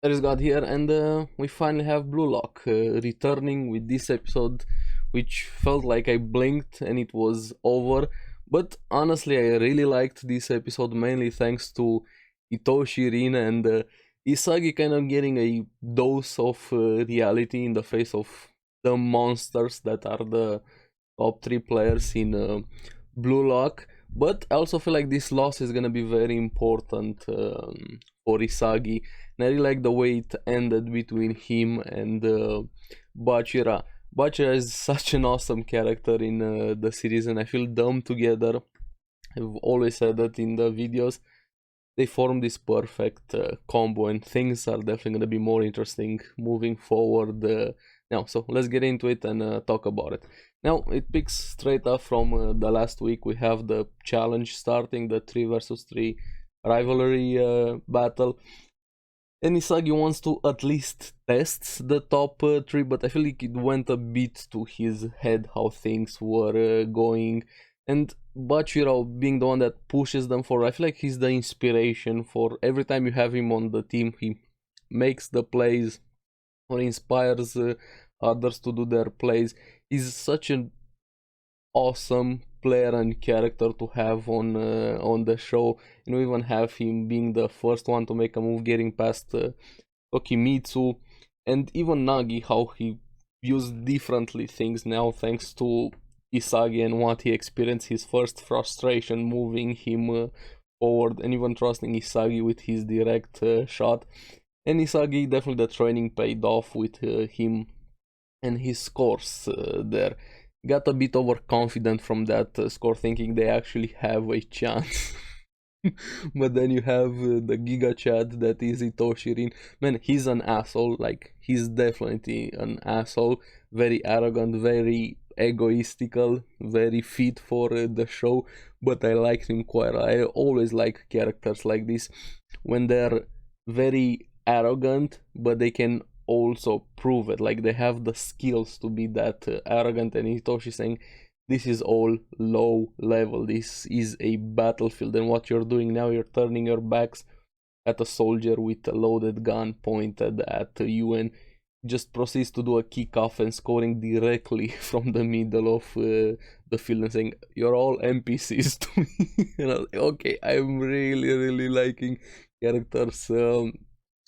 There is God here, and we finally have Blue Lock returning with this episode, which felt like I blinked and it was over. But honestly, I really liked this episode mainly thanks to Itoshi, Rin, and Isagi kind of getting a dose of reality in the face of the monsters that are the top three players in Blue Lock. But I also feel like this loss is gonna be very important for Isagi, and I really like the way it ended between him and Bachira. Bachira is such an awesome character in the series, and I feel them together. I've always said that in the videos. They form this perfect combo, and things are definitely going to be more interesting moving forward now. So let's get into it and talk about it. Now, it picks straight up from the last week. We have the challenge starting, the 3 versus 3 rivalry battle. And Isagi wants to at least test the top 3, but I feel like it went a bit to his head how things were going. And Bachiro being the one that pushes them forward, I feel like he's the inspiration for every time you have him on the team. He makes the plays or inspires others to do their plays. He's such an awesome player and character to have on the show. And we even have him being the first one to make a move, getting past Tokimitsu, and even Nagi, how he views differently things now thanks to Isagi and what he experienced, his first frustration moving him forward, and even trusting Isagi with his direct shot. And Isagi, definitely the training paid off with him and his scores there. Got a bit overconfident from that score, thinking they actually have a chance. But then you have the Giga Chad that is Itoshi Rin. Man, he's an asshole. Like, he's definitely an asshole. Very arrogant, very egoistical, very fit for the show. But I like him quite. I always like characters like this when they're very arrogant, but they can also prove it. Like, they have the skills to be that arrogant. And Hitoshi saying, this is all low level, this is a battlefield, and what you're doing now, you're turning your backs at a soldier with a loaded gun pointed at you, and just proceeds to do a kick off and scoring directly from the middle of the field and saying, you're all NPCs to me. And I was like, okay, I'm really liking characters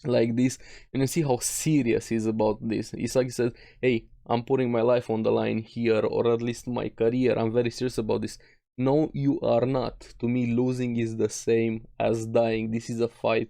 like this, and you see how serious he's about this. Isagi says, hey, I'm putting my life on the line here, or at least my career. I'm very serious about this. No, you are not. To me, losing is the same as dying. This is a fight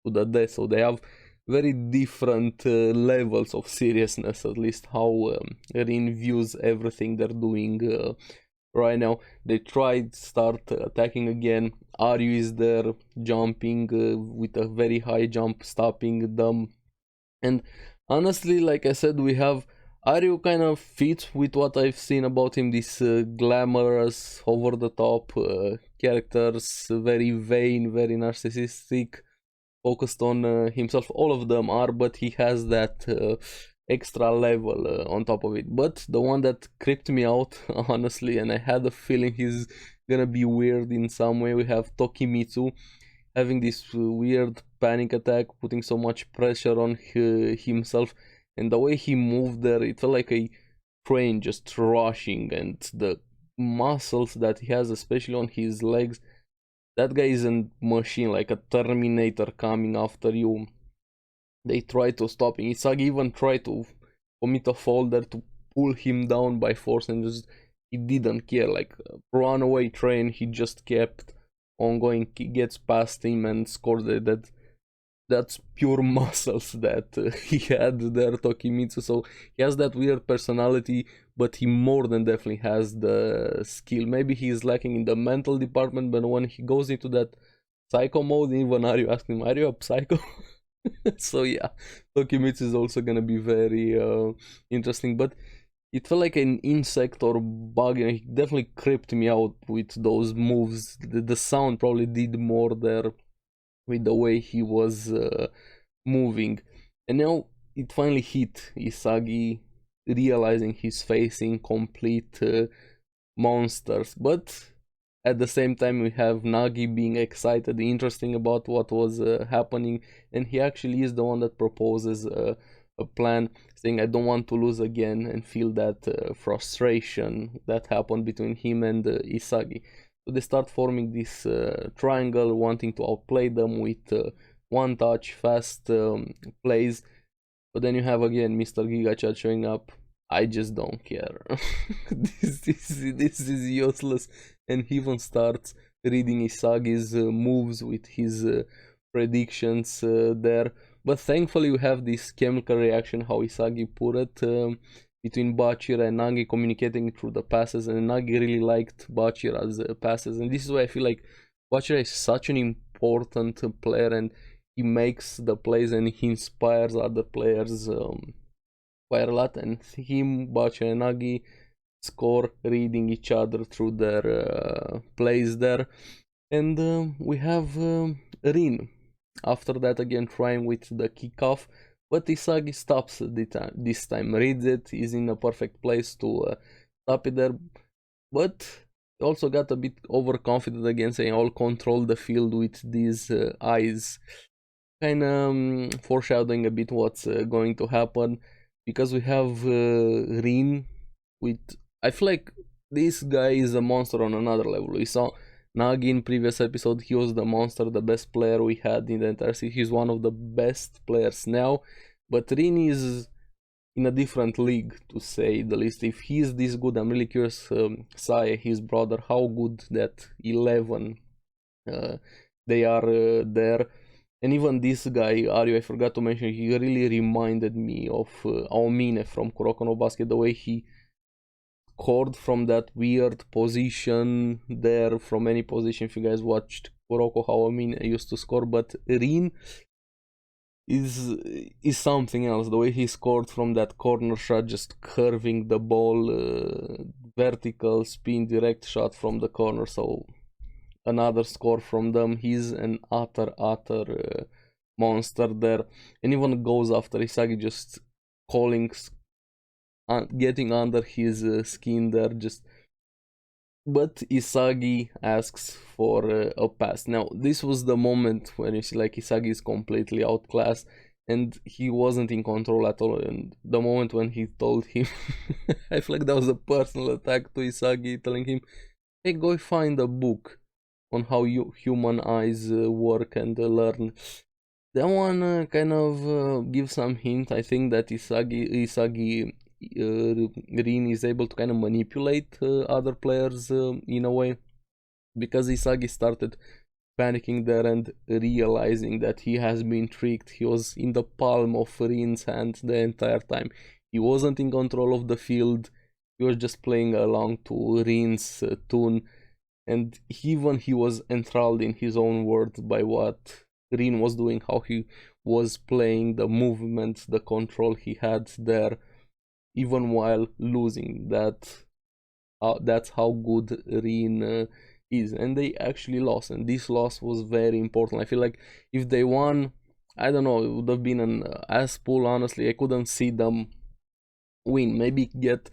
to the death. So they have very different levels of seriousness, at least how Rin views everything they're doing right now. They tried start attacking again. Aryu is there jumping with a very high jump, stopping them. And honestly, like I said, we have Aryu kind of fits with what I've seen about him. This glamorous, over the top characters, very vain, very narcissistic, focused on himself. All of them are, but he has that extra level on top of it. But the one that creeped me out, honestly, and I had a feeling he's gonna be weird in some way, we have Tokimitsu having this weird panic attack, putting so much pressure on himself, and the way he moved there, it felt like a train just rushing, and the muscles that he has, especially on his legs, that guy is a machine, like a Terminator coming after you. They try to stop him. Isagi even tried to commit a fall there to pull him down by force, and just he didn't care. Like a runaway train, he just kept on going. He gets past him and scores that's pure muscles that he had there, Tokimitsu. So he has that weird personality, but he more than definitely has the skill. Maybe he's lacking in the mental department, but when he goes into that psycho mode, even Aryu asking him, are you a psycho? So yeah, Tokimitsu is also gonna be very interesting, but it felt like an insect or bug, and he definitely creeped me out with those moves. The sound probably did more there with the way he was moving. And now it finally hit Isagi, realizing he's facing complete monsters. But at the same time we have Nagi being excited, interesting about what was happening, and he actually is the one that proposes a plan, saying I don't want to lose again, and feel that frustration that happened between him and Isagi. So they start forming this triangle, wanting to outplay them with one touch, fast plays. But then you have again Mr. Gigachat showing up. I just don't care. This is useless, and he even starts reading Isagi's moves with his predictions there. But thankfully, we have this chemical reaction, how Isagi put it, between Bachira and Nagi communicating through the passes, and Nagi really liked Bachira's passes, and this is why I feel like Bachira is such an important player, and he makes the plays and he inspires other players quite a lot, and him, Bachira and Nagi score reading each other through their plays there. And we have Rin after that again trying with the kickoff, but Isagi stops this time, reads it, is in a perfect place to stop it there, but also got a bit overconfident again, saying I'll control the field with these eyes, kind of foreshadowing a bit what's going to happen, because we have Rin with, I feel like this guy is a monster on another level. We saw Nagi in previous episode, he was the monster, the best player we had in the entire series. He's one of the best players now, but Rin is in a different league, to say the least. If he's this good, I'm really curious, Saya, his brother, how good that 11 they are there. And even this guy, Aryu, I forgot to mention, he really reminded me of Aomine from Kuroko no Basket, the way he scored from that weird position there, from any position. If you guys watched Kuroko, how Aomine used to score, but Rin is something else. The way he scored from that corner shot, just curving the ball, vertical spin, direct shot from the corner. So another score from them. He's an utter monster there, and even goes after Isagi, just calling, getting under his skin there, just. But Isagi asks for a pass. Now this was the moment when you see like Isagi is completely outclassed and he wasn't in control at all, and the moment when he told him I feel like that was a personal attack to Isagi, telling him, hey, go find a book on how human eyes work and learn. That one kind of gives some hint. I think that Isagi Rin is able to kind of manipulate other players in a way, because Isagi started panicking there and realizing that he has been tricked. He was in the palm of Rin's hand the entire time. He wasn't in control of the field. He was just playing along to Rin's tune, and even he was enthralled in his own words by what Rin was doing, how he was playing, the movement, the control he had there, even while losing. That's how good Rin is, and they actually lost, and this loss was very important. I feel like if they won, I don't know, it would have been an ass pull. Honestly, I couldn't see them win. Maybe get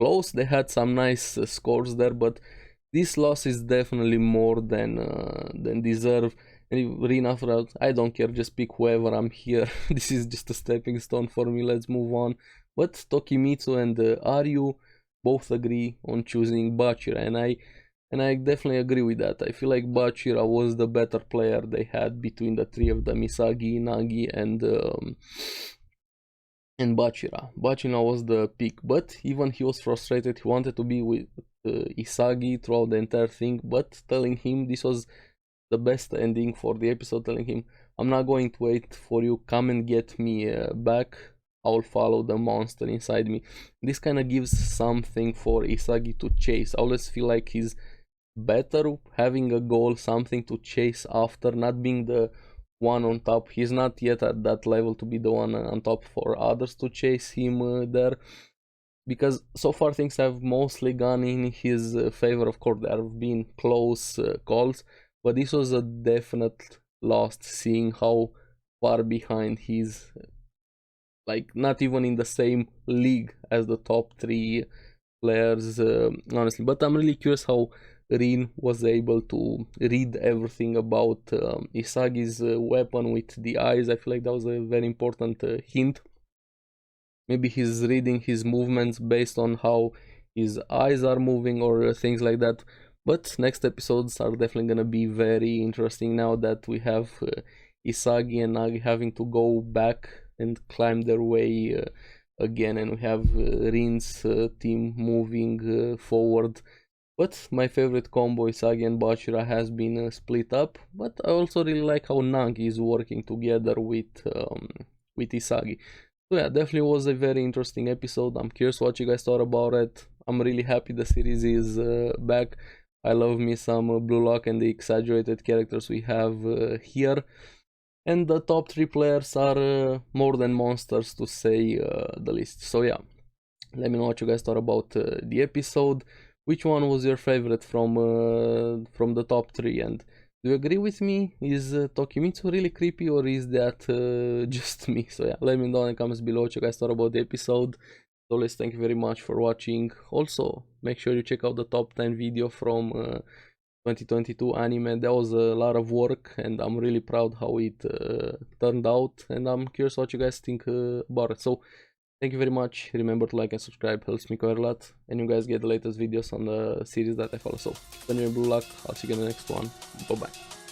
close. They had some nice scores there, but this loss is definitely more than deserved. And Rin after that, I don't care, just pick whoever, I'm here. This is just a stepping stone for me, let's move on. But Tokimitsu and Aryu both agree on choosing Bachira, and I definitely agree with that. I feel like Bachira was the better player they had between the three of them, Isagi, Nagi, and Bachira. Bachira was the pick, but even he was frustrated. He wanted to be with Isagi throughout the entire thing, but telling him this was the best ending for the episode, telling him, I'm not going to wait for you, come and get me back, I'll follow the monster inside me. This kind of gives something for Isagi to chase. I always feel like he's better having a goal, something to chase after, not being the one on top. He's not yet at that level to be the one on top for others to chase him there, because so far things have mostly gone in his favor. Of course, there have been close calls, but this was a definite loss, seeing how far behind he's, like not even in the same league as the top three players, honestly. But I'm really curious how Rin was able to read everything about Isagi's weapon with the eyes. I feel like that was a very important hint. Maybe he's reading his movements based on how his eyes are moving or things like that. But next episodes are definitely gonna be very interesting now that we have Isagi and Nagi having to go back and climb their way again, and we have Rin's team moving forward. But my favorite combo, Isagi and Bachira, has been split up. But I also really like how Nagi is working together with Isagi. So yeah, definitely was a very interesting episode. I'm curious what you guys thought about it. I'm really happy the series is back. I love me some Blue Lock and the exaggerated characters we have here. And the top 3 players are more than monsters, to say the least. So yeah, let me know what you guys thought about the episode. Which one was your favorite from the top 3? And do you agree with me? Is Tokimitsu really creepy, or is that just me? So yeah, let me know in the comments below what you guys thought about the episode. As always, thank you very much for watching. Also, make sure you check out the top 10 video from 2022 anime. That was a lot of work, and I'm really proud how it turned out, and I'm curious what you guys think about it. So thank you very much. Remember to like and subscribe, helps me quite a lot, and you guys get the latest videos on the series that I follow. So, when you're Blue Luck, I'll see you in the next one. Bye bye.